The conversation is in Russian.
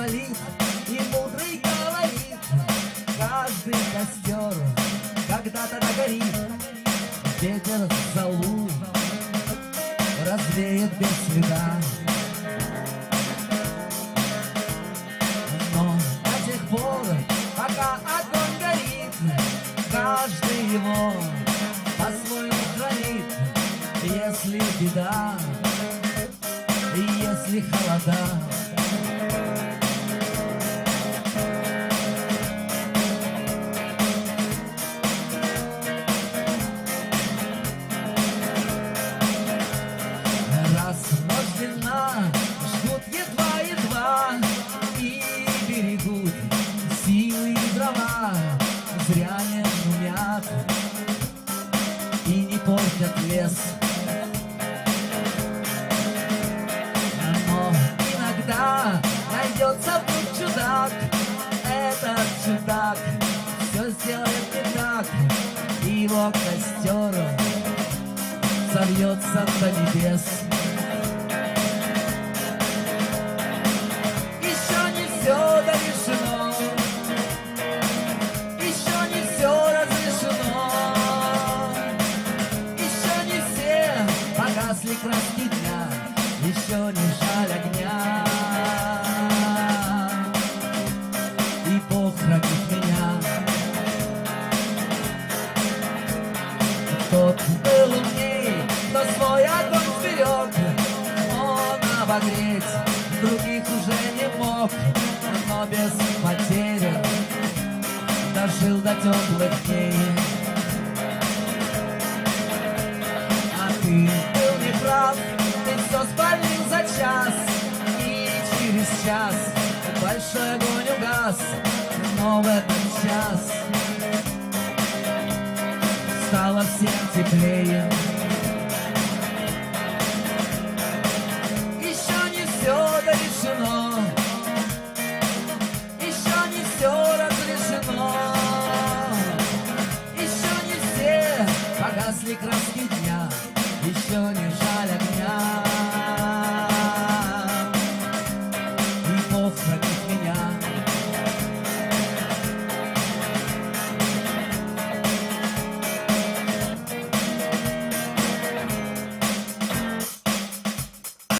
инвалид и мудрый говорит: каждый костер когда-то догорит. Ветер залу развеет без следа, но до тех пор, пока огонь горит, каждый его по-своему хранит. Если беда, если холода, раз ночь длинна, ждут едва-едва и берегут силы и дрова. Зря не шумят и не портят лес. Но иногда найдется вдруг чудак. Этот чудак все сделает не так, и его костер сольется до небес. Еще не все дорешено, еще не все разрешено, еще не все погасли краски дня, еще не жаль огня. И Бог хранит меня. Тот был умней, кто свой огонь сберег, он обогреть других уже не мог, но без потерь дожил до теплых дней. А ты был неправ, ты все спалил за час, и через час большой огонь угас, но в этот час стало всем теплее. Еще не все дорешено, еще не все разрешено, еще не все погасли краски